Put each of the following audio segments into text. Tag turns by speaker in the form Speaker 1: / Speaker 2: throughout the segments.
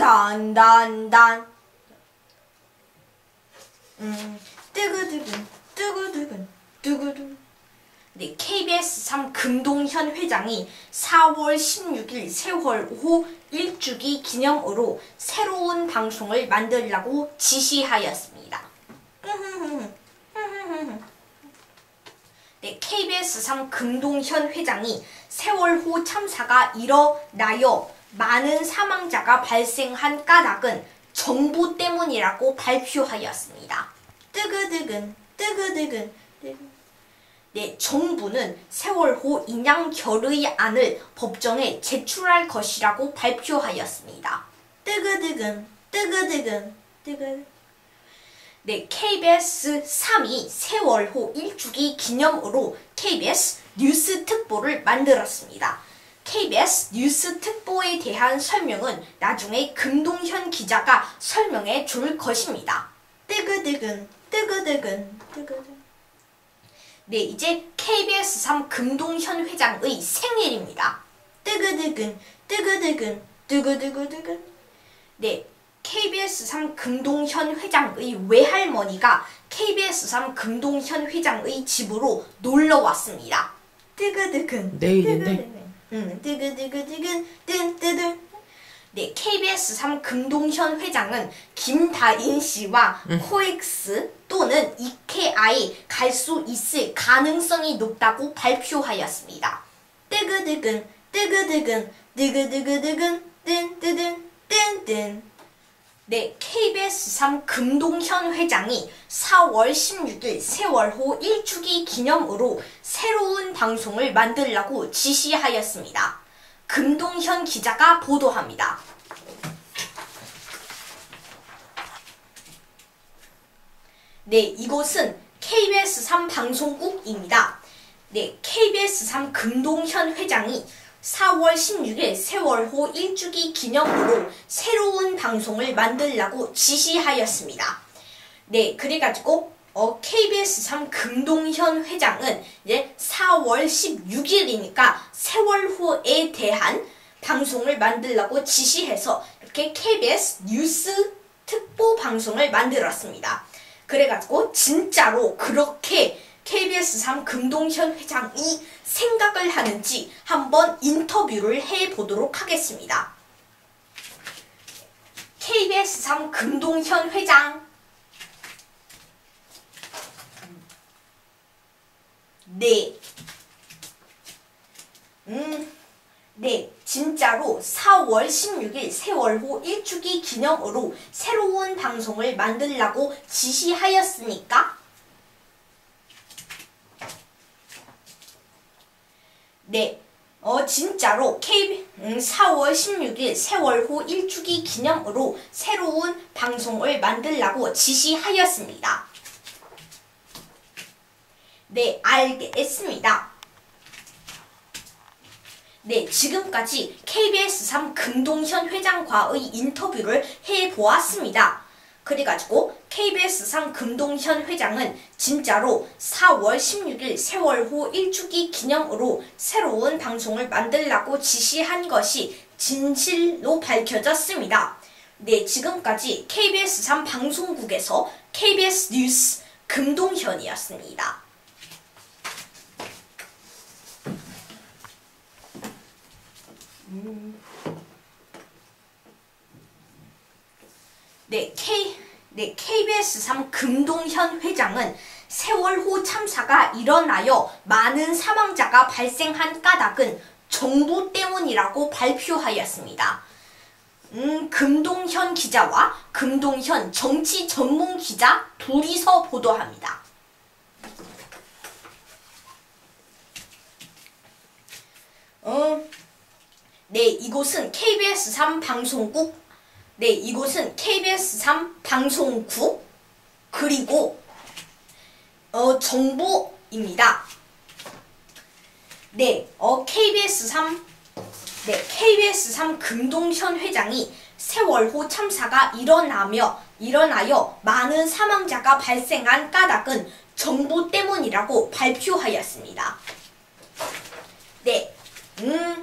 Speaker 1: 단단단. 뜨그드근 뜨그드근 뜨그드. 네, KBS 3 금동현 회장이 4월 16일 세월호 1주기 기념으로 새로운 방송을 만들라고 지시하였습니다. 네, KBS 3 금동현 회장이 세월호 참사가 일어나여 많은 사망자가 발생한 까닭은 정부 때문이라고 발표하였습니다. 뜨그드근 뜨그드근 뜨그. 네, 정부는 세월호 인양 결의안을 법정에 제출할 것이라고 발표하였습니다. 뜨그드근 뜨그드근 뜨그. 네, KBS 3이 세월호 1주기 기념으로 KBS 뉴스 특보를 만들었습니다. KBS 뉴스 특보에 대한 설명은 나중에 금동현 기자가 설명해 줄 것입니다. 뜨그드근 뜨그드근 뜨그드. 네, 이제 KBS 3 금동현 회장의 생일입니다. 뜨그드근 뜨그드근 뜨그드그드근. 네, KBS 3 금동현 회장의 외할머니가 KBS 3 금동현 회장의 집으로 놀러 왔습니다. 뜨그드근
Speaker 2: 내일인데?
Speaker 1: 뜨그드그드근 뜬뜨든. 네, KBS 3 금동현 회장은 김다인 씨와 코엑스 또는 이케아에 갈 수 있을 가능성이 높다고 발표하였습니다. 뜨그드근 뜨그드근 뜨그드그드근 뜬뜨든 뜬뜬. 네, KBS 3 금동현 회장이 4월 16일 세월호 1주기 기념으로 새로운 방송을 만들라고 지시하였습니다. 금동현 기자가 보도합니다. 네, 이곳은 KBS 3 방송국입니다. 네, KBS 3 금동현 회장이 4월 16일 세월호 1주기 기념으로 새로운 방송을 만들라고 지시하였습니다. 네, 그래가지고 KBS 3 금동현 회장은 이제 4월 16일이니까 세월호에 대한 방송을 만들라고 지시해서 이렇게 KBS 뉴스 특보 방송을 만들었습니다. 그래가지고 진짜로 그렇게 KBS 3 금동현 회장이 생각을 하는지 한번 인터뷰를 해보도록 하겠습니다. KBS 3 금동현 회장. 네. 네, 진짜로 4월 16일 세월호 1주기 기념으로 새로운 방송을 만들라고 지시하였으니까? 네, 진짜로 4월 16일 세월호 1주기 기념으로 새로운 방송을 만들라고 지시하였습니다. 네, 알겠습니다. 네, 지금까지 KBS 3 금동현 회장과의 인터뷰를 해보았습니다. 그래가지고 KBS 3 금동현 회장은 진짜로 4월 16일 세월호 1주기 기념으로 새로운 방송을 만들라고 지시한 것이 진실로 밝혀졌습니다. 네, 지금까지 KBS 3 방송국에서 KBS 뉴스 금동현이었습니다. 네, KBS 3 금동현 회장은 세월호 참사가 일어나여 많은 사망자가 발생한 까닭은 정부 때문이라고 발표하였습니다. 금동현 기자와 금동현 정치 전문 기자 둘이서 보도합니다. 네, 이곳은 KBS 3 방송국. 네, 이곳은 KBS 3 방송국 그리고 정보입니다. 네, KBS 3 금동현 회장이 세월호 참사가 일어나여 많은 사망자가 발생한 까닭은 정부 때문이라고 발표하였습니다. 네,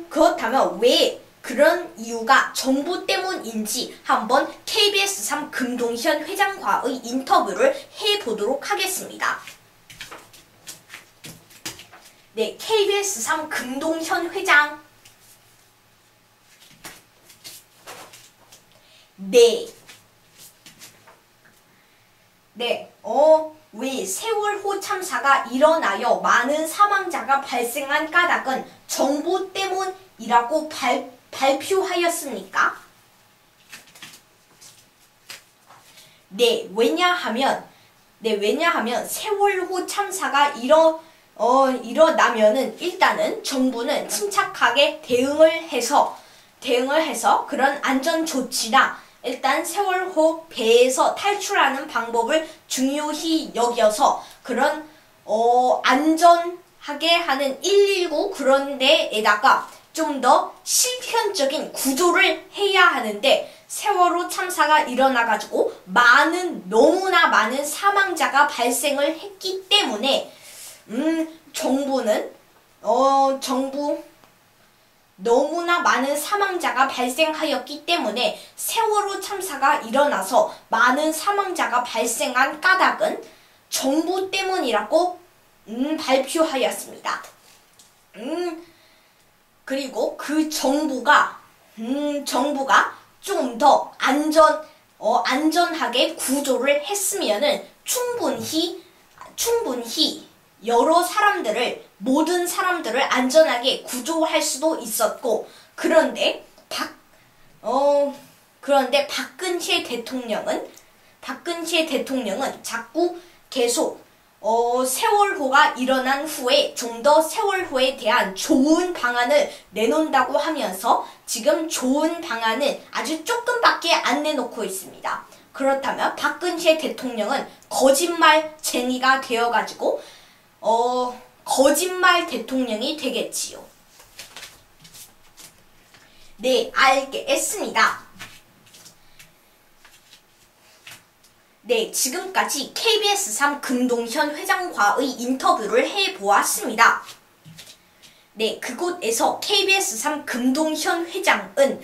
Speaker 1: 그렇다면 왜 그런 이유가 정부 때문인지 한번 KBS3 금동현 회장과의 인터뷰를 해보도록 하겠습니다. 네, KBS3 금동현 회장. 네. 왜 세월호 참사가 일어나여 많은 사망자가 발생한 까닭은 정부 때문이라고 발표하였습니까? 왜냐하면 세월호 참사가 일어나면은 일단은 정부는 침착하게 대응을 해서 그런 안전 조치나 일단 세월호 배에서 탈출하는 방법을 중요히 여겨서 그런 안전하게 하는 119 그런 데에다가 좀 더 실현적인 구조를 해야 하는데 세월호 참사가 일어나가지고 너무나 많은 사망자가 발생을 했기 때문에 정부는 너무나 많은 사망자가 발생하였기 때문에 세월호 참사가 일어나서 많은 사망자가 발생한 까닭은 정부 때문이라고 발표하였습니다. 그리고 그 정부가 좀 더 안전하게 구조를 했으면은 충분히 모든 사람들을 안전하게 구조할 수도 있었고, 그런데 박근혜 대통령은 자꾸 계속 세월호가 일어난 후에 좀 더 세월호에 대한 좋은 방안을 내놓는다고 하면서 지금 좋은 방안은 아주 조금밖에 안 내놓고 있습니다. 그렇다면 박근혜 대통령은 거짓말쟁이가 되어가지고 거짓말 대통령이 되겠지요. 네, 알겠습니다. 네, 지금까지 KBS3 금동현 회장과의 인터뷰를 해보았습니다. 네, 그곳에서 KBS3 금동현 회장은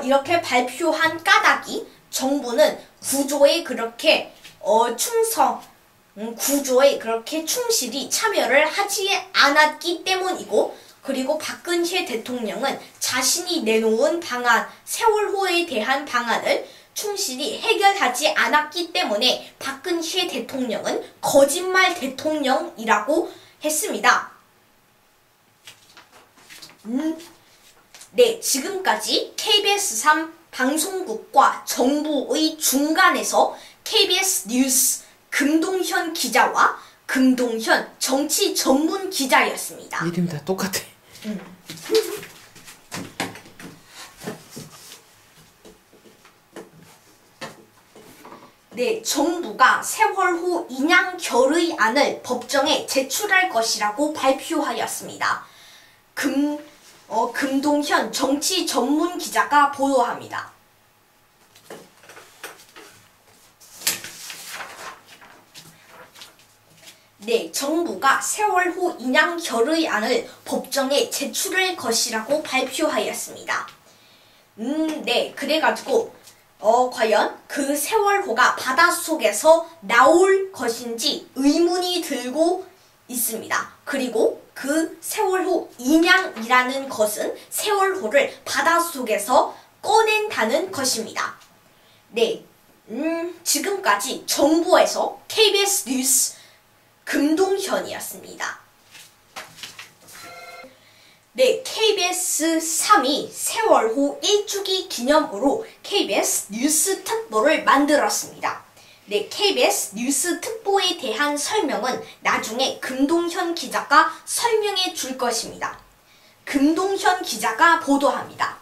Speaker 1: 이렇게 발표한 까닭이 정부는 구조에 그렇게 충실히 참여를 하지 않았기 때문이고, 그리고 박근혜 대통령은 자신이 내놓은 방안, 세월호에 대한 방안을 충실히 해결하지 않았기 때문에 박근혜 대통령은 거짓말 대통령이라고 했습니다. 네, 지금까지 KBS3 방송국과 정부의 중간에서 KBS 뉴스 금동현 기자와 금동현 정치 전문 기자였습니다.
Speaker 2: 이름 다 똑같아.
Speaker 1: 네, 정부가 세월호 인양 결의안을 법정에 제출할 것이라고 발표하였습니다. 금동현 정치 전문 기자가 보도합니다. 네, 정부가 세월호 인양 결의안을 법정에 제출할 것이라고 발표하였습니다. 네, 그래가지고 과연 그 세월호가 바닷속에서 나올 것인지 의문이 들고 있습니다. 그리고 그 세월호 인양이라는 것은 세월호를 바닷속에서 꺼낸다는 것입니다. 네, 지금까지 정부에서 KBS 뉴스 금동현이었습니다. 네, KBS 3이 세월호 1주기 기념으로 KBS 뉴스 특보를 만들었습니다. 네, KBS 뉴스 특보에 대한 설명은 나중에 금동현 기자가 설명해 줄 것입니다. 금동현 기자가 보도합니다.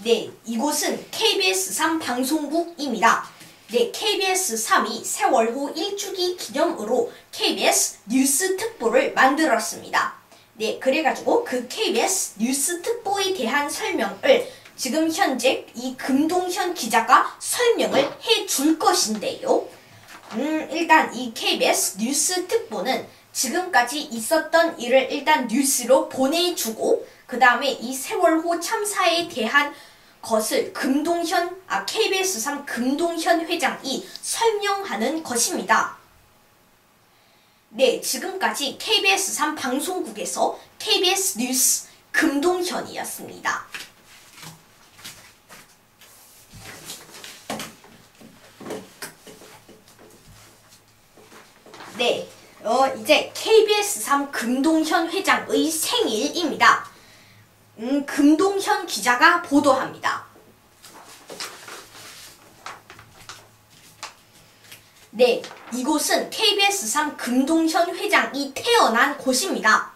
Speaker 1: 네, 이곳은 KBS 3 방송국입니다. 네, KBS 3이 세월호 1주기 기념으로 KBS 뉴스 특보를 만들었습니다. 네, 그래가지고 그 KBS 뉴스 특보에 대한 설명을 지금 현재 이 금동현 기자가 설명을 해줄 것인데요. 일단 이 KBS 뉴스 특보는 지금까지 있었던 일을 일단 뉴스로 보내주고 그 다음에 이 세월호 참사에 대한 것을 KBS 3 금동현 회장이 설명하는 것입니다. 네, 지금까지 KBS 3 방송국에서 KBS 뉴스 금동현이었습니다. 네, 이제 KBS 3 금동현 회장의 생일입니다. 금동현 기자가 보도합니다. 네, 이곳은 KBS 3 금동현 회장이 태어난 곳입니다.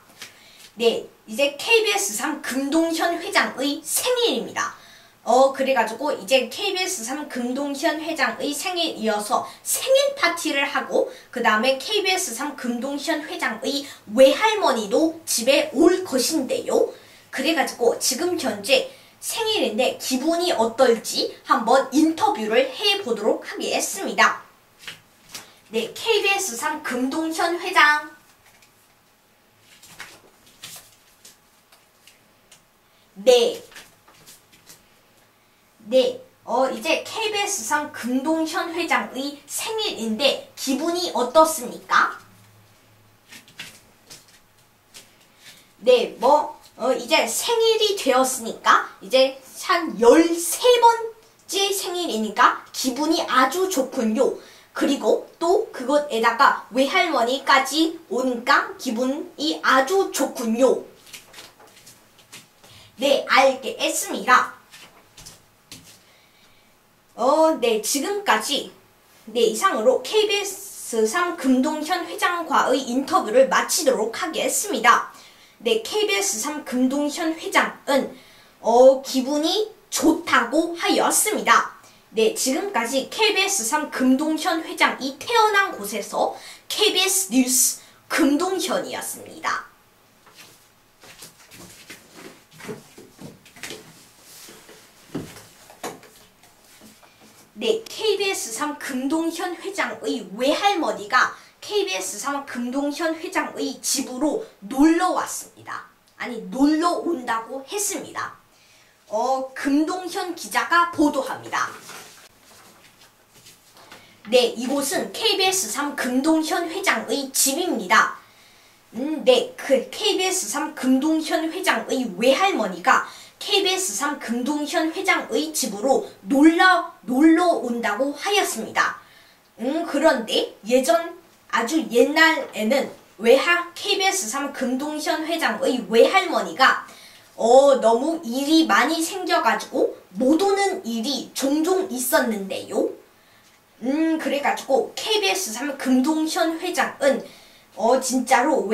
Speaker 1: 네, 이제 KBS 3 금동현 회장의 생일입니다. 그래가지고 이제 KBS 3 금동현 회장의 생일이어서 생일 파티를 하고 그 다음에 KBS 3 금동현 회장의 외할머니도 집에 올 것인데요. 그래가지고 지금 현재 생일인데 기분이 어떨지 한번 인터뷰를 해보도록 하겠습니다. 네, KBS 3 금동현 회장. 네. 이제 KBS 3 금동현 회장의 생일인데 기분이 어떻습니까? 네, 이제 생일이 되었으니까 이제 한 13번째 생일이니까 기분이 아주 좋군요. 그리고 또 그것에다가 외할머니까지 오니까 기분이 아주 좋군요. 네, 알겠습니다. 네, 지금까지 이상으로 KBS 3 금동현 회장과의 인터뷰를 마치도록 하겠습니다. 네, KBS 3 금동현 회장은 기분이 좋다고 하였습니다. 네, 지금까지 KBS 3 금동현 회장이 태어난 곳에서 KBS 뉴스 금동현이었습니다. 네, KBS 3 금동현 회장의 외할머니가 KBS 3 금동현 회장의 집으로 놀러 왔습니다. 아니, 놀러 온다고 했습니다. 금동현 기자가 보도합니다. 네, 이곳은 KBS 3 금동현 회장의 집입니다. 네, KBS 3 금동현 회장의 외할머니가 KBS 3 금동현 회장의 집으로 놀러 온다고 하였습니다. 그런데 아주 옛날에는 KBS 3 금동현 회장의 외할머니가 너무 일이 많이 생겨가지고 못 오는 일이 종종 있었는데요. 그래가지고 KBS 3 금동현 회장은 진짜로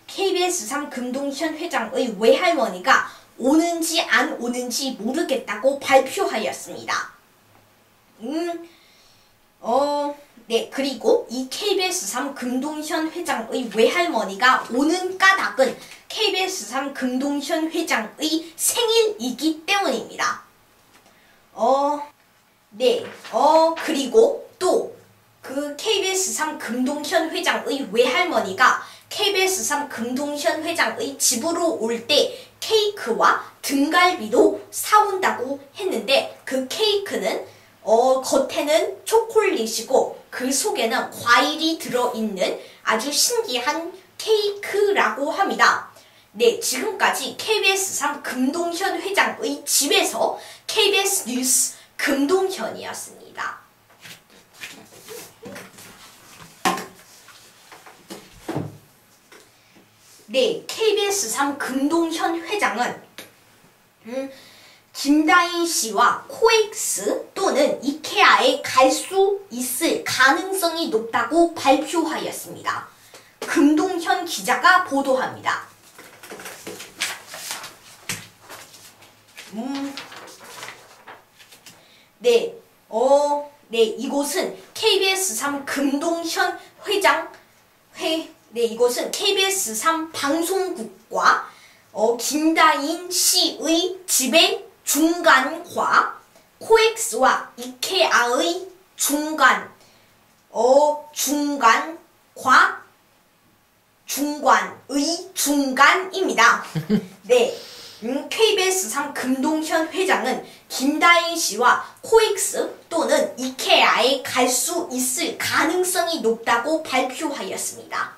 Speaker 1: KBS 3 금동현 회장의 외할머니가 오는지 안 오는지 모르겠다고 발표하였습니다. 네, 그리고 이 KBS 3 금동현 회장의 외할머니가 오는 까닭은 KBS 3 금동현 회장의 생일이기 때문입니다. 네, 그리고 또 KBS 3 금동현 회장의 외할머니가 KBS 3 금동현 회장의 집으로 올 때 케이크와 등갈비도 사온다고 했는데 그 케이크는 겉에는 초콜릿이고 그 속에는 과일이 들어있는 아주 신기한 케이크라고 합니다. 네, 지금까지 KBS 3 금동현 회장의 집에서 KBS 뉴스 금동현이었습니다. 네, KBS 3 금동현 회장은 김다인 씨와 코엑스 또는 이케아에 갈 수 있을 가능성이 높다고 발표하였습니다. 금동현 기자가 보도합니다. 네, 이곳은 KBS 3 금동현 네, 이곳은 KBS 3 방송국과 김다인 씨의 집의 중간과 코엑스와 중간입니다. 네, KBS 3 금동현 회장은 김다인 씨와 코엑스 또는 이케아에 갈 수 있을 가능성이 높다고 발표하였습니다.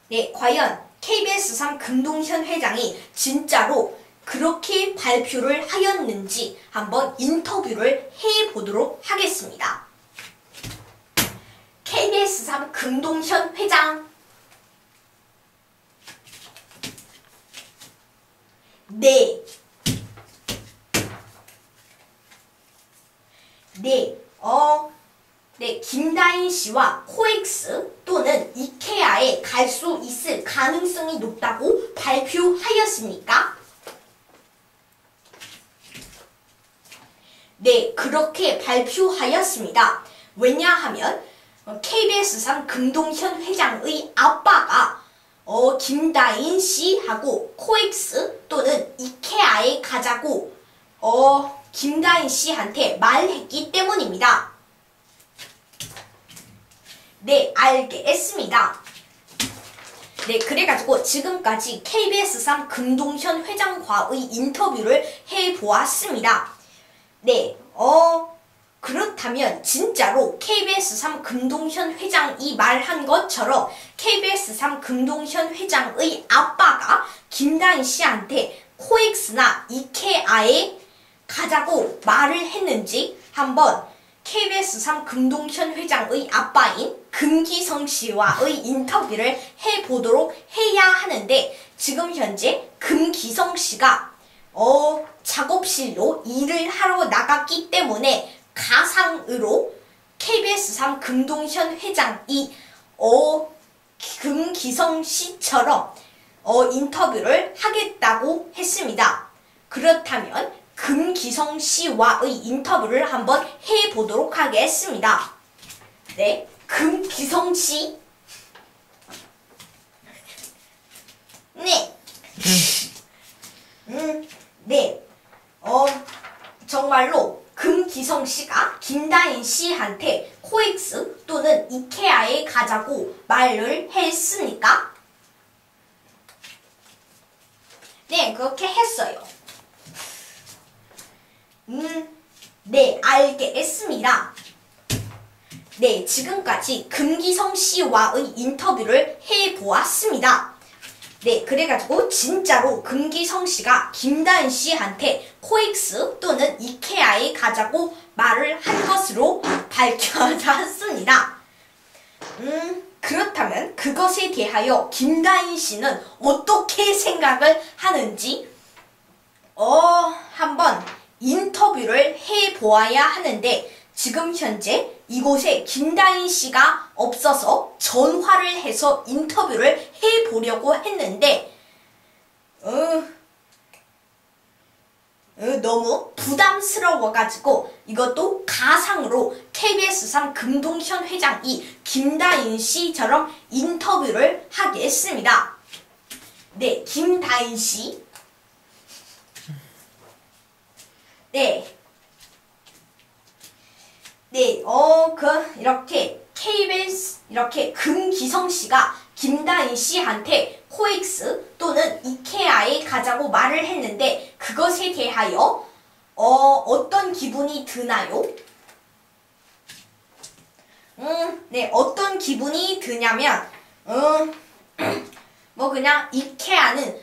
Speaker 1: 네, 과연 KBS 3 금동현 회장이 진짜로 그렇게 발표를 하였는지 한번 인터뷰를 해보도록 하겠습니다. KBS 3 금동현 회장. 네. 네, 김다인 씨와 코엑스 또는 이케아에 갈 수 있을 가능성이 높다고 발표하였습니까? 네, 그렇게 발표하였습니다. 왜냐하면 KBS 3 금동현 회장의 아빠가 김다인 씨하고 코엑스 또는 이케아에 가자고 김다인 씨한테 말했기 때문입니다. 네, 알겠습니다. 네, 그래가지고 지금까지 KBS 3 금동현 회장과의 인터뷰를 해보았습니다. 네, 그렇다면 진짜로 KBS 3 금동현 회장이 말한 것처럼 KBS 3 금동현 회장의 아빠가 김다인 씨한테 코엑스나 이케아에 가자고 말을 했는지 한번 KBS 3 금동현 회장의 아빠인 금기성 씨와의 인터뷰를 해보도록 해야 하는데 지금 현재 금기성 씨가 작업실로 일을 하러 나갔기 때문에 가상으로 KBS 3 금동현 회장이 금기성 씨처럼 인터뷰를 하겠다고 했습니다. 그렇다면 금기성 씨와의 인터뷰를 한번 해보도록 하겠습니다. 네, 금기성 씨. 네. 네. 정말로 금기성 씨가 김다인 씨한테 코엑스 또는 이케아에 가자고 말을 했습니까? 네, 그렇게 했어요. 네, 알겠습니다. 네, 지금까지 금기성 씨와의 인터뷰를 해보았습니다. 네, 그래가지고 진짜로 금기성 씨가 김다인 씨한테 코엑스 또는 이케아에 가자고 말을 한 것으로 밝혀졌습니다. 그렇다면 그것에 대하여 김다인 씨는 어떻게 생각을 하는지 한번 인터뷰를 해보아야 하는데 지금 현재 이곳에 김다인 씨가 없어서 전화를 해서 인터뷰를 해보려고 했는데 너무 부담스러워가지고 이것도 가상으로 KBS 3 금동현 회장이 김다인 씨처럼 인터뷰를 하겠습니다. 네, 김다인 씨. 네. 네, 이렇게 KBS, 이렇게 금기성 씨가 김다인 씨한테 코엑스 또는 이케아에 가자고 말을 했는데 그것에 대하여 어떤 기분이 드나요? 네, 어떤 기분이 드냐면 뭐 그냥 이케아는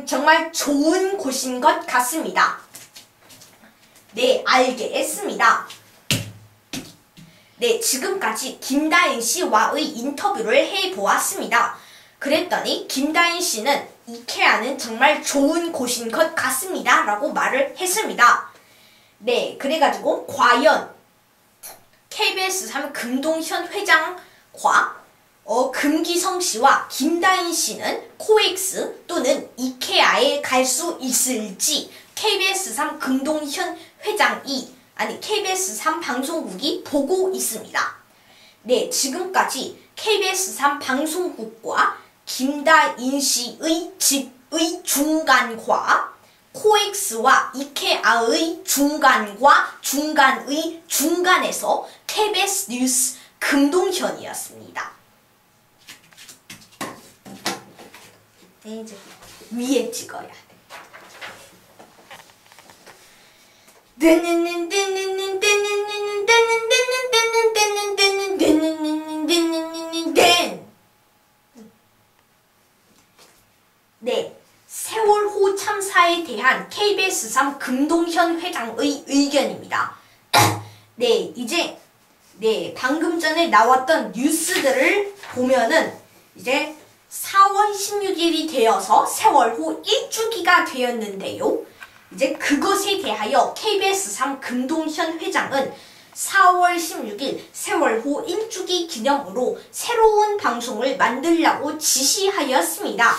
Speaker 1: 정말 좋은 곳인 것 같습니다. 네, 알겠습니다. 네, 지금까지 김다인 씨와의 인터뷰를 해보았습니다. 그랬더니 김다인 씨는 이케아는 정말 좋은 곳인 것 같습니다 라고 말을 했습니다. 네, 그래가지고 과연 KBS 3 금동현 회장과 금기성 씨와 김다인 씨는 코엑스 또는 이케아에 갈 수 있을지 KBS 3 금동현 회장이 KBS 3 방송국이 보고 있습니다. 네, 지금까지 KBS 3 방송국과 김다인 씨의 집의 중간과 코엑스와 이케아의 중간과 중간의 중간에서 KBS 뉴스 금동현이었습니다. 이제 위에 찍어야 돼. 네, 세월호 참사에 대한 KBS3 금동현 회장의 의견입니다. 네, 이제 방금 전에 나왔던 뉴스들을 보면은 이제 4월 16일이 되어서 세월호 1주기가 되었는데요. 이제 그것에 대하여 KBS3 금동현 회장은 4월 16일 세월호 1주기 기념으로 새로운 방송을 만들라고 지시하였습니다.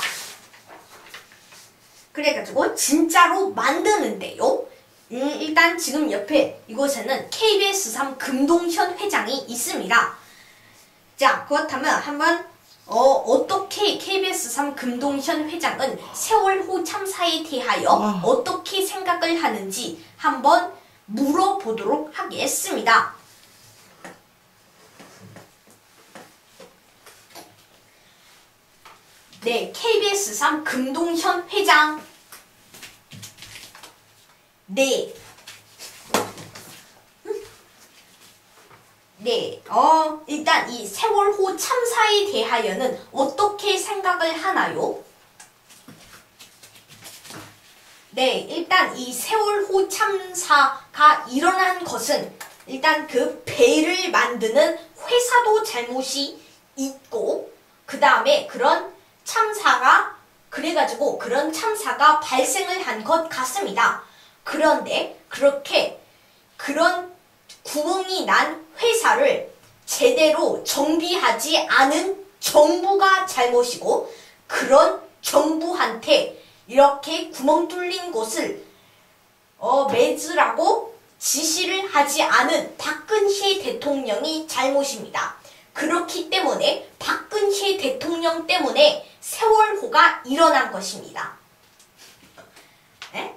Speaker 1: 그래가지고 진짜로 만드는데요. 일단 지금 옆에 이곳에는 KBS3 금동현 회장이 있습니다. 자, 그렇다면 한번 어떻게 KBS3 금동현 회장은 세월호 참사에 대하여 어떻게 생각을 하는지 한번 물어보도록 하겠습니다. 네, KBS3 금동현 회장. 네. 네, 일단 이 세월호 참사에 대하여는 어떻게 생각을 하나요? 네, 일단 이 세월호 참사가 일어난 것은 일단 그 배를 만드는 회사도 잘못이 있고, 그 다음에 그런 참사가 발생을 한 것 같습니다. 그런데 그런 구멍이 난 회사를 제대로 정비하지 않은 정부가 잘못이고, 그런 정부한테 이렇게 구멍 뚫린 곳을 맺으라고 지시를 하지 않은 박근혜 대통령이 잘못입니다. 그렇기 때문에 박근혜 대통령 때문에 세월호가 일어난 것입니다. 네?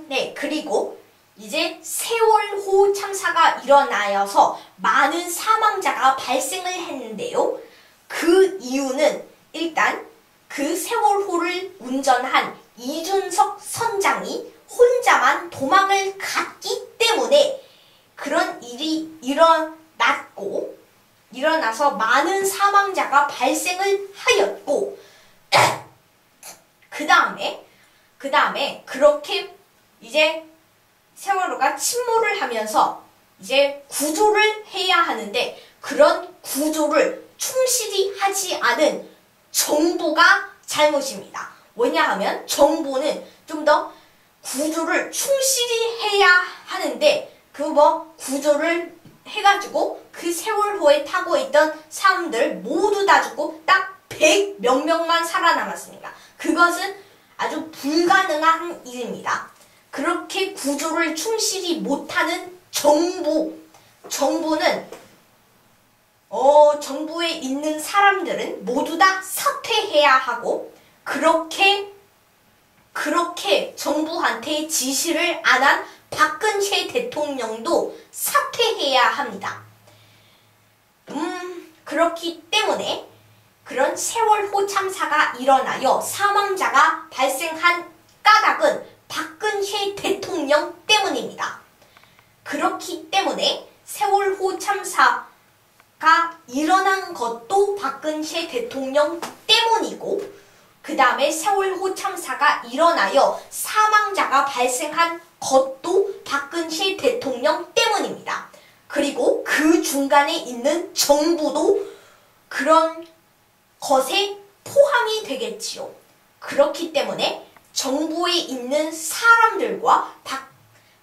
Speaker 1: 네, 그리고 이제 세월호 참사가 일어나서 많은 사망자가 발생을 했는데요. 그 이유는 일단 그 세월호를 운전한 이준석 선장이 혼자만 도망을 갔기 때문에 그런 일이 일어나서 많은 사망자가 발생을 하였고, 그 다음에 그렇게 이제 세월호가 침몰을 하면서 이제 구조를 해야 하는데 그런 구조를 충실히 하지 않은 정부가 잘못입니다. 왜냐하면 정부는 좀 더 구조를 충실히 해야 하는데 구조를 해가지고 그 세월호에 타고 있던 사람들 모두 다 죽고 딱 100 몇 명만 살아남았습니다. 그것은 아주 불가능한 일입니다. 그렇게 구조를 충실히 못하는 정부는 정부에 있는 사람들은 모두 다 사퇴해야 하고, 그렇게 정부한테 지시를 안 한 박근혜 대통령도 사퇴해야 합니다. 그렇기 때문에 그런 세월호 참사가 일어나여 사망자가 발생한 까닭은 박근혜 대통령 때문입니다. 그렇기 때문에 세월호 참사가 일어난 것도 박근혜 대통령 때문이고, 그 다음에 세월호 참사가 일어나여 사망자가 발생한 것도 박근혜 대통령 때문입니다. 그리고 그 중간에 있는 정부도 그런 것에 포함이 되겠지요. 그렇기 때문에 정부에 있는 사람들과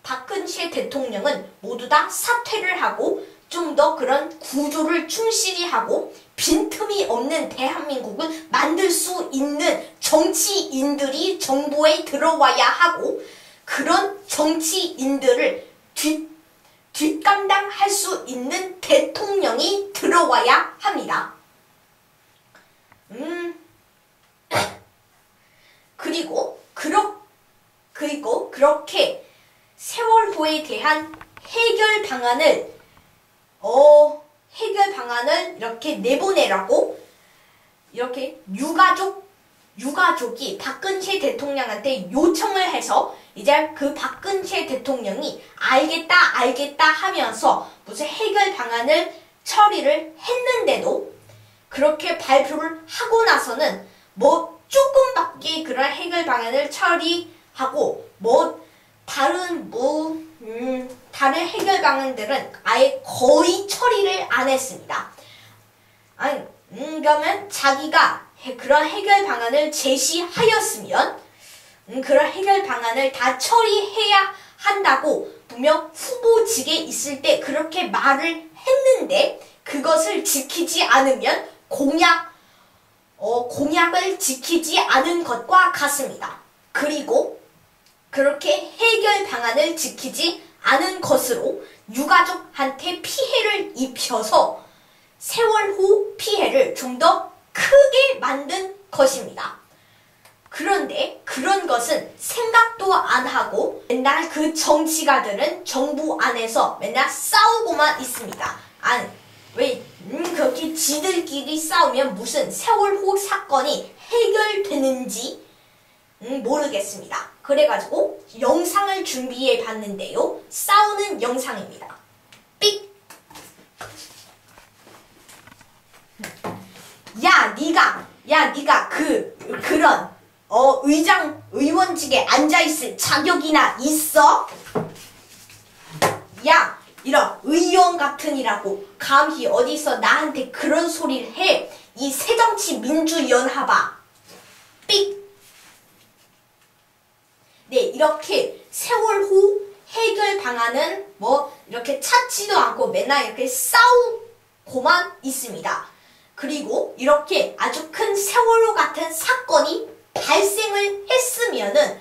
Speaker 1: 박근혜 대통령은 모두 다 사퇴를 하고 좀 더 그런 구조를 충실히 하고 빈틈이 없는 대한민국을 만들 수 있는 정치인들이 정부에 들어와야 하고, 그런 정치인들을 뒷감당할 수 있는 대통령이 들어와야 합니다. 그리고 그렇게 세월호에 대한 해결 방안을 이렇게 내보내라고 이렇게 유가족 유가족이 박근혜 대통령한테 요청을 해서 이제 그 박근혜 대통령이 알겠다 하면서 무슨 해결 방안을 처리를 했는데도 그렇게 발표를 하고 나서는 뭐 조금밖에 그런 해결 방안을 처리하고 다른 해결 방안들은 아예 거의 처리를 안 했습니다. 그러면 자기가 그런 해결 방안을 제시하였으면 그런 해결 방안을 다 처리해야 한다고 분명 후보직에 있을 때 그렇게 말을 했는데 그것을 지키지 않으면 공약을 지키지 않은 것과 같습니다. 그리고 그렇게 해결 방안을 지키지 않은 것으로 유가족한테 피해를 입혀서 세월호 피해를 좀 더 크게 만든 것입니다. 그런데 그런 것은 생각도 안 하고 맨날 그 정치가들은 정부 안에서 맨날 싸우고만 있습니다. 왜 그렇게 지들끼리 싸우면 무슨 세월호 사건이 해결되는지 모르겠습니다. 그래가지고 영상을 준비해 봤는데요. 싸우는 영상입니다. 삑! 네가 그런 의원직에 앉아있을 자격이나 있어? 야, 이런 의원 같으니라고 감히 어디서 나한테 그런 소리를 해? 이 새정치민주연합아. 삑! 네, 이렇게 세월호 해결 방안은 이렇게 찾지도 않고 맨날 이렇게 싸우고만 있습니다. 그리고 이렇게 아주 큰 세월호 같은 사건이 발생을 했으면은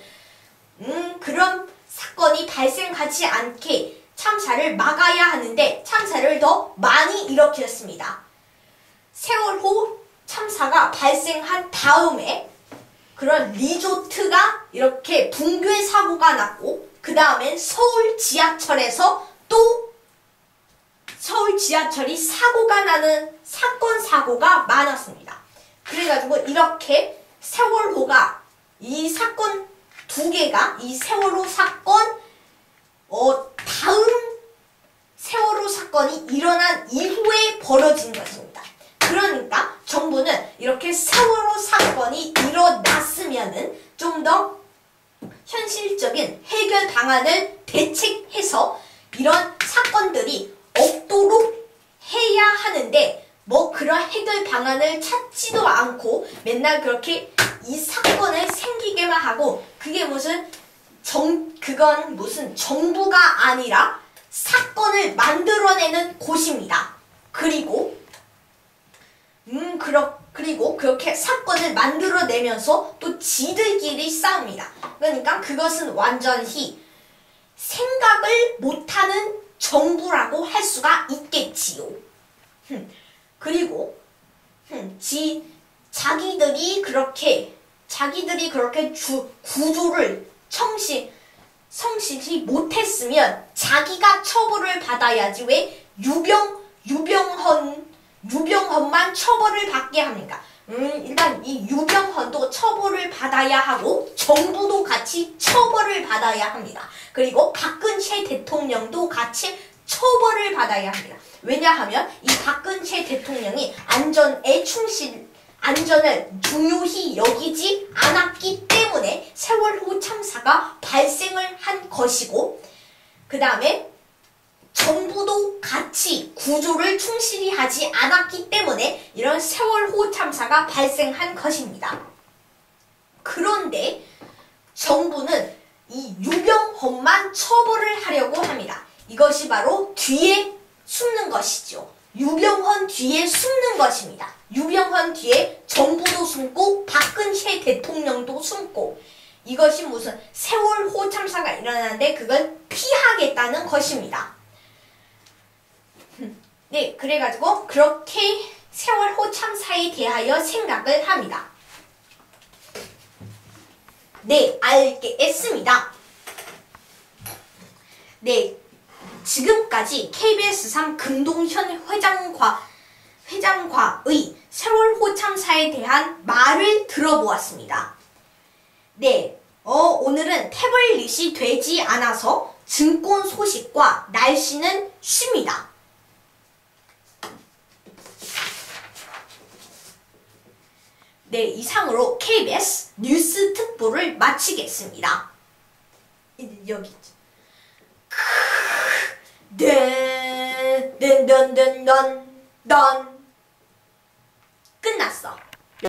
Speaker 1: 그런 사건이 발생하지 않게 참사를 막아야 하는데 참사를 더 많이 일으켰습니다. 세월호 참사가 발생한 다음에 그런 리조트가 이렇게 붕괴 사고가 났고 그 다음엔 서울 지하철에서 또 서울 지하철이 사고가 나는 사고가 많았습니다. 그래가지고 이렇게 세월호가 이 사건 두 개가 이 세월호 사건 다음 세월호 사건이 일어난 이후에 벌어진 것입니다. 그러니까 정부는 이렇게 세월호 사건이 일어났으면은 좀 더 현실적인 해결 방안을 대책해서 이런 사건들이 없도록 해야 하는데 그런 해결 방안을 찾지도 않고 맨날 그렇게 이 사건을 생기게만 하고 그건 무슨 정부가 아니라 사건을 만들어내는 곳입니다. 그리고 그렇게 사건을 만들어내면서 또 지들끼리 싸웁니다. 그러니까 그것은 완전히 생각을 못하는 정부라고 할 수가 있겠지요. 그리고 자기들이 그렇게 구조를 성실히 못했으면 자기가 처벌을 받아야지 왜 유병헌만 처벌을 받게 합니까? 일단 이 유병헌도 처벌을 받아야 하고 정부도 같이 처벌을 받아야 합니다. 그리고 박근혜 대통령도 같이 처벌을 받아야 합니다. 왜냐하면 이 박근혜 대통령이 안전을 중요히 여기지 않았기 때문에 세월호 참사가 발생을 한 것이고 그 다음에 정부도 같이 구조를 충실히 하지 않았기 때문에 이런 세월호 참사가 발생한 것입니다. 그런데 정부는 이 유병헌만 처벌을 하려고 합니다. 이것이 바로 뒤에 숨는 것이죠. 유병헌 뒤에 숨는 것입니다. 유병헌 뒤에 정부도 숨고 박근혜 대통령도 숨고 이것이 무슨 세월호 참사가 일어나는데 그걸 피하겠다는 것입니다. 네, 그래가지고 그렇게 세월호 참사에 대하여 생각을 합니다. 네, 알겠습니다. 네, 지금까지 KBS3 금동현 회장과의 세월호 참사에 대한 말을 들어보았습니다. 네, 오늘은 태블릿이 되지 않아서 증권 소식과 날씨는 쉽니다. 네, 이상으로 KBS 뉴스 특보를 마치겠습니다. 여기 있죠. 던 끝났어.